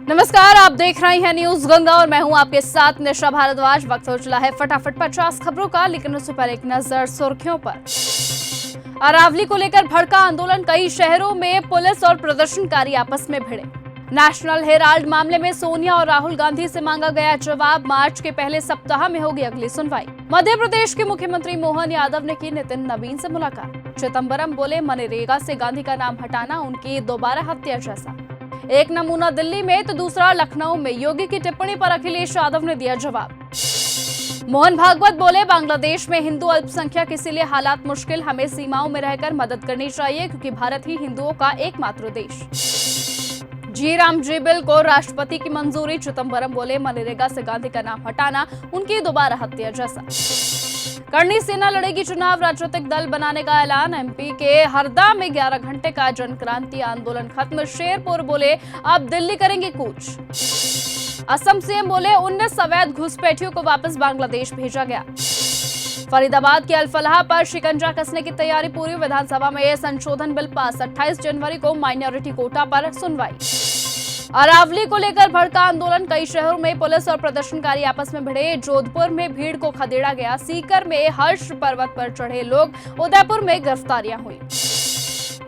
नमस्कार, आप देख रहे हैं न्यूज गंगा और मैं हूं आपके साथ निशा भारद्वाज। वक्त हो चला है फटाफट 50 खबरों का, लेकिन उससे पहले एक नजर सुर्खियों पर। अरावली को लेकर भड़का आंदोलन, कई शहरों में पुलिस और प्रदर्शनकारी आपस में भिड़े। नेशनल हेराल्ड मामले में सोनिया और राहुल गांधी से मांगा गया जवाब, मार्च के पहले सप्ताह में होगी अगली सुनवाई। मध्य प्रदेश के मुख्यमंत्री मोहन यादव ने की नितिन नवीन से मुलाकात। चिदंबरम बोले मनरेगा से गांधी का नाम हटाना उनकी दोबारा हत्या जैसा। एक नमूना दिल्ली में तो दूसरा लखनऊ में, योगी की टिप्पणी पर अखिलेश यादव ने दिया जवाब। मोहन भागवत बोले बांग्लादेश में हिंदू अल्पसंख्यक, इसीलिए हालात मुश्किल, हमें सीमाओं में रहकर मदद करनी चाहिए क्योंकि भारत ही हिंदुओं का एकमात्र देश। जी राम जी बिल को राष्ट्रपति की मंजूरी। चिदंबरम बोले मनरेगा से गांधी का नाम हटाना उनकी दोबारा हत्या जैसा। करनी सेना लड़ेगी चुनाव, राजनीतिक दल बनाने का ऐलान। एमपी के हरदा में 11 घंटे का जनक्रांति आंदोलन खत्म। शेरपुर बोले अब दिल्ली करेंगे कूच। असम सीएम बोले 19 अवैध घुसपैठियों को वापस बांग्लादेश भेजा गया। फरीदाबाद के अल-फलाह पर शिकंजा कसने की तैयारी पूरी। विधानसभा में संशोधन बिल पास, 28 जनवरी को माइनॉरिटी कोटा पर सुनवाई। अरावली को लेकर भड़का आंदोलन, कई शहरों में पुलिस और प्रदर्शनकारी आपस में भिड़े। जोधपुर में भीड़ को खदेड़ा गया। सीकर में हर्ष पर्वत पर चढ़े लोग। उदयपुर में गिरफ्तारियां हुई।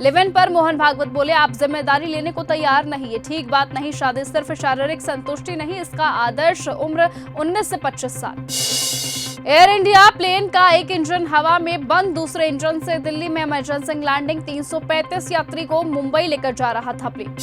लिव इन पर मोहन भागवत बोले आप जिम्मेदारी लेने को तैयार नहीं, ये ठीक बात नहीं। शादी सिर्फ शारीरिक संतुष्टि नहीं, इसका आदर्श उम्र 19 से 25 साल। एयर इंडिया प्लेन का एक इंजन हवा में बंद, दूसरे इंजन से दिल्ली में इमरजेंसी लैंडिंग। 335 यात्री को मुंबई लेकर जा रहा था प्लेन।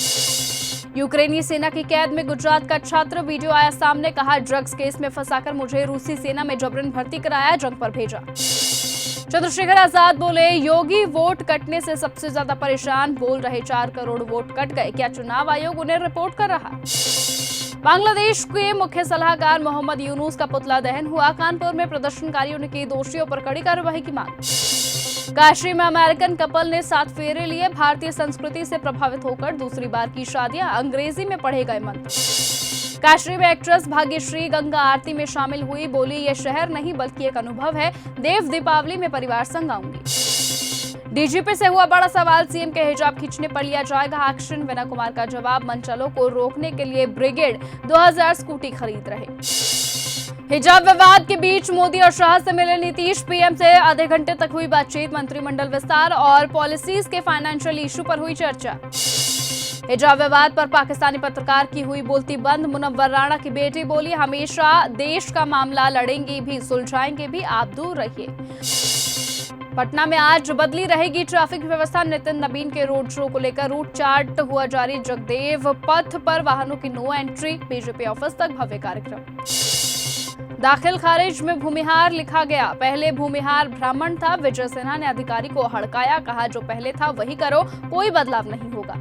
यूक्रेनी सेना की कैद में गुजरात का छात्र, वीडियो आया सामने, कहा ड्रग्स केस में फंसाकर मुझे रूसी सेना में जबरन भर्ती कराया, जंग पर भेजा। चंद्रशेखर आजाद बोले योगी वोट कटने से सबसे ज्यादा परेशान, बोल रहे 4 करोड़ वोट कट गए, क्या चुनाव आयोग उन्हें रिपोर्ट कर रहा। बांग्लादेश के मुख्य सलाहकार मोहम्मद यूनुस का पुतला दहन हुआ। कानपुर में प्रदर्शनकारियों ने की दोषियों पर कड़ी कार्रवाई की मांग। काशी में अमेरिकन कपल ने 7 फेरे लिए। भारतीय संस्कृति से प्रभावित होकर दूसरी बार की शादियां, अंग्रेजी में पढ़े गए मंत्र। काशी में एक्ट्रेस भाग्यश्री गंगा आरती में शामिल हुई, बोली ये शहर नहीं बल्कि एक अनुभव है, देव दीपावली में परिवार संग आऊंगी। डीजीपी से हुआ बड़ा सवाल, सीएम के हिजाब खींचने पर लिया जाएगा एक्शन। विनय कुमार का जवाब, मनचलों को रोकने के लिए ब्रिगेड 2000 स्कूटी खरीद रहे। हिजाब विवाद के बीच मोदी और शाह से मिले नीतीश, पीएम से आधे घंटे तक हुई बातचीत। मंत्रिमंडल विस्तार और पॉलिसीज के फाइनेंशियल इशू पर हुई चर्चा। हिजाब विवाद पर पाकिस्तानी पत्रकार की हुई बोलती बंद। मुनव्वर राणा की बेटी बोली हमेशा देश का मामला लड़ेंगे भी सुलझाएंगे भी, आप दूर रहिए। पटना में आज बदली रहेगी ट्रैफिक व्यवस्था। नितिन नवीन के रोड शो को लेकर रूट चार्ट हुआ जारी। जगदेव पथ पर वाहनों की नो एंट्री, बीजेपी ऑफिस तक भव्य कार्यक्रम। दाखिल खारिज में भूमिहार लिखा गया, पहले भूमिहार ब्राह्मण था। विजय सिन्हा ने अधिकारी को हड़काया, कहा जो पहले था वही करो, कोई बदलाव नहीं होगा।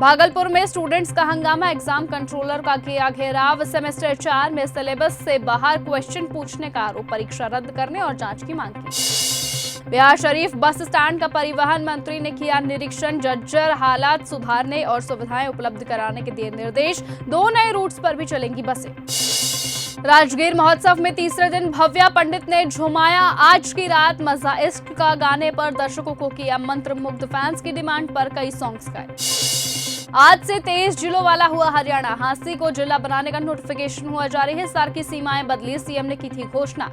भागलपुर में स्टूडेंट्स का हंगामा, एग्जाम कंट्रोलर का किया घेराव। सेमेस्टर 4 में सिलेबस से बाहर क्वेश्चन पूछने का आरोप, परीक्षा रद्द करने और जांच की मांग की। बिहार शरीफ बस स्टैंड का परिवहन मंत्री ने किया निरीक्षण। जज्जर हालात सुधारने और सुविधाएं उपलब्ध कराने के दिए निर्देश। 2 नए रूट्स पर भी चलेंगी बसें। राजगीर महोत्सव में तीसरे दिन भव्या पंडित ने झुमाया। आज की रात मजा इश्क का गाने पर दर्शकों को किया मंत्रमुग्ध। फैंस की डिमांड पर कई सॉन्ग्स गाए। आज से 23 जिलों वाला हुआ हरियाणा, हांसी को जिला बनाने का नोटिफिकेशन हुआ जारी। हिसार की सीमाएं बदली, सीएम ने की थी घोषणा।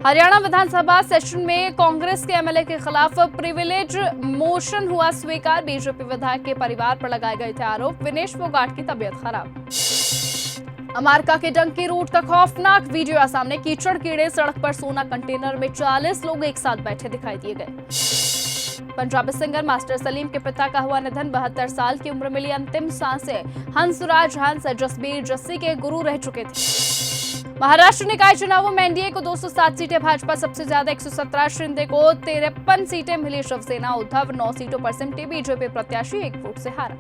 हरियाणा विधानसभा सेशन में कांग्रेस के एमएलए के खिलाफ प्रिविलेज मोशन हुआ स्वीकार। बीजेपी विधायक के परिवार पर लगाए गए थे आरोप। विनेश फोगाट की तबीयत खराब। अमेरिका के डंकी रूट का खौफनाक वीडियो सामने, कीचड़ कीड़े, सड़क पर सोना कंटेनर में 40 लोग एक साथ बैठे दिखाई दिए गए। पंजाबी सिंगर मास्टर सलीम के पिता का हुआ निधन, 72 साल की उम्र मिली अंतिम सांसें। हंसराज हंस जसबीर जस्सी के गुरु रह चुके थे। महाराष्ट्र निकाय चुनावों में एनडीए को 207 सीटें, भाजपा सबसे ज्यादा 117, शिंदे को 53 सीटें मिली। शिवसेना उद्धव 9 सीटों पर सिमटी। बीजेपी प्रत्याशी 1 वोट से हारा।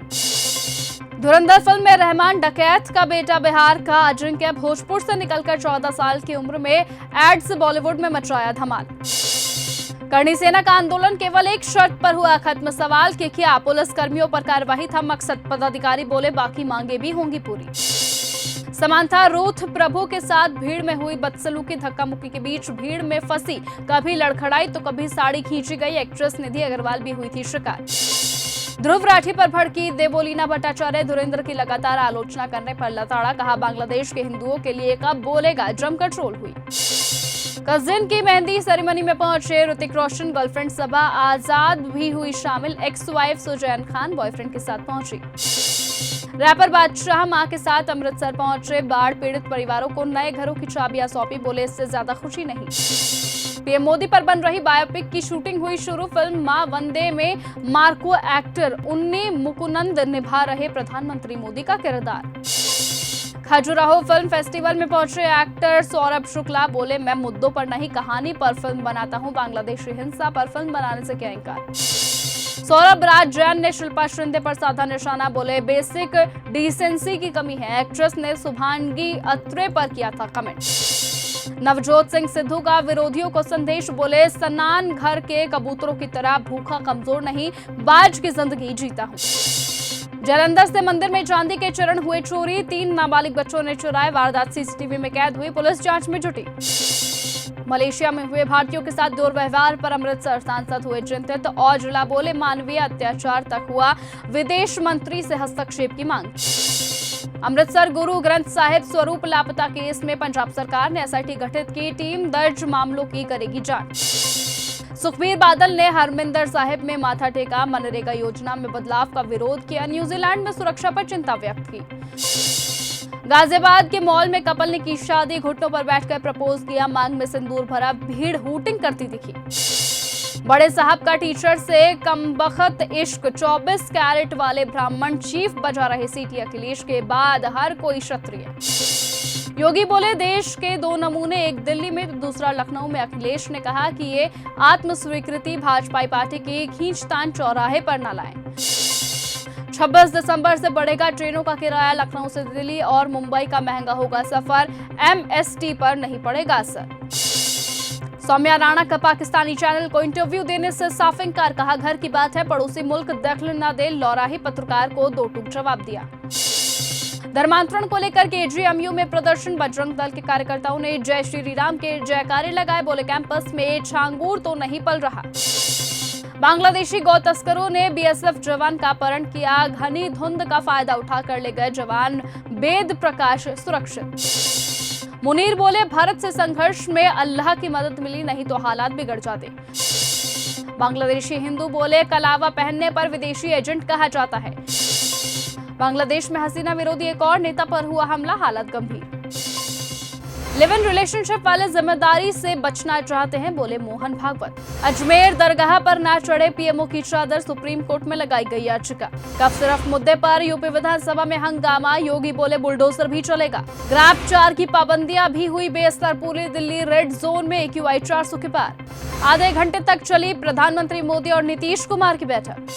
धुरंधर फिल्म में रहमान डकैत का बेटा बिहार का अजिंक्य, भोजपुर से निकलकर 14 साल की उम्र में एड्स बॉलीवुड में मचाया धमाल। करनी सेना का आंदोलन केवल एक शर्त पर हुआ खत्म, सवाल कि क्या पुलिस कर्मियों पर कार्रवाई था मकसद। पदाधिकारी बोले बाकी मांगे भी होंगी पूरी। समांथा रूथ प्रभु के साथ भीड़ में हुई बदसलूकी, धक्का मुक्की के बीच भीड़ में फंसी, कभी लड़खड़ाई तो कभी साड़ी खींची गई। एक्ट्रेस निधि अग्रवाल भी हुई थी शिकार। ध्रुव राठी पर भड़की देवोलीना भट्टाचार्य। धुरेंद्र की लगातार आलोचना करने पर लताड़ा, कहा बांग्लादेश के हिंदुओं के लिए कब बोलेगा। जमकर ट्रोल हुई। कजिन की मेहंदी सेरेमनी में पहुंचे ऋतिक रोशन। गर्लफ्रेंड सबा आजाद भी हुई शामिल। Ex wife Sussanne Khan boyfriend के साथ पहुंची। रैपर बादशाह मां के साथ अमृतसर पहुंचे। बाढ़ पीड़ित परिवारों को नए घरों की चाबियां सौंपी। बोले इससे ज्यादा खुशी नहीं। पीएम मोदी पर बन रही बायोपिक की शूटिंग हुई शुरू। फिल्म मां वंदे में मार्को एक्टर उन्नी मुकुंद निभा रहे प्रधानमंत्री मोदी का किरदार। खजुराहो फिल्म फेस्टिवल में पहुंचे एक्टर सौरभ शुक्ला। बोले मैं मुद्दों पर नहीं कहानी पर फिल्म बनाता हूं। बांग्लादेशी हिंसा पर फिल्म बनाने से क्या इनकार। सौरभ राज जैन ने शिल्पा शिंदे पर साधा निशाना। बोले बेसिक डिसेंसी की कमी है। एक्ट्रेस ने शुभांगी अत्रे पर किया था कमेंट। नवजोत सिंह सिद्धू का विरोधियों को संदेश। बोले सनान घर के कबूतरों की तरह भूखा कमजोर नहीं, बाज की जिंदगी जीता हूं। जालंधर से मंदिर में चांदी के चरण हुए चोरी। 3 नाबालिग बच्चों ने चुराए। वारदात सीसीटीवी में कैद हुई। पुलिस जांच में जुटी। मलेशिया में हुए भारतीयों के साथ दुर्व्यवहार पर अमृतसर सांसद हुए चिंतित। औजला बोले मानवीय अत्याचार तक हुआ। विदेश मंत्री से हस्तक्षेप की मांग। अमृतसर गुरु ग्रंथ साहिब स्वरूप लापता केस में पंजाब सरकार ने एसआईटी गठित की। टीम दर्ज मामलों की करेगी जांच। सुखबीर बादल ने हरमिंदर साहिब में माथा टेका। मनरेगा योजना में बदलाव का विरोध किया। न्यूजीलैंड में सुरक्षा पर चिंता व्यक्त की। गाजियाबाद के मॉल में कपल ने की शादी। घुटनों पर बैठकर प्रपोज किया। मांग में सिंदूर भरा। भीड़ हूटिंग करती दिखी। बड़े साहब का टीचर से कमबख्त इश्क। 24 कैरेट वाले ब्राह्मण चीफ बजा रहे सीटी। अखिलेश के बाद हर कोई क्षत्रिय। योगी बोले देश के 2 नमूने, एक दिल्ली में तो दूसरा लखनऊ में। अखिलेश ने कहा कि ये आत्म स्वीकृति भाजपा पार्टी की खींचतान चौराहे पर न लाएं। 26 दिसंबर से बढ़ेगा ट्रेनों का किराया। लखनऊ से दिल्ली और मुंबई का महंगा होगा सफर। एमएसटी पर नहीं पड़ेगा असर। सौम्या राणा का पाकिस्तानी चैनल को इंटरव्यू देने से साफ इंकार। कहा घर की बात है, पड़ोसी मुल्क दखल न दे। लौराही पत्रकार को 2 टूक जवाब दिया। धर्मांतरण को लेकर केजीएमयू में प्रदर्शन। बजरंग दल के कार्यकर्ताओं ने जय श्री राम के जयकारे लगाए। बोले कैंपस में छांगूर तो नहीं पल रहा। बांग्लादेशी गौ तस्करों ने बीएसएफ जवान का अपहरण किया। घनी धुंध का फायदा उठाकर ले गए जवान। वेद प्रकाश सुरक्षित। मुनीर बोले भारत से संघर्ष में अल्लाह की मदद मिली, नहीं तो हालात बिगड़ जाते। बांग्लादेशी हिंदू बोले कलावा पहनने पर विदेशी एजेंट कहा जाता है। बांग्लादेश में हसीना विरोधी एक और नेता पर हुआ हमला। हालत गंभीर। लिव इन रिलेशनशिप वाले जिम्मेदारी से बचना चाहते हैं, बोले मोहन भागवत। अजमेर दरगाह पर ना चढ़े पीएमओ की चादर। सुप्रीम कोर्ट में लगाई गई याचिका। कब सिर्फ मुद्दे पर यूपी विधानसभा में हंगामा। योगी बोले बुलडोजर भी चलेगा। ग्रैब 4 की पाबंदियां भी हुई बेअसर। पूरी दिल्ली रेड जोन में AQI 400 के पार। आधे घंटे तक चली प्रधानमंत्री मोदी और नीतीश कुमार की बैठक।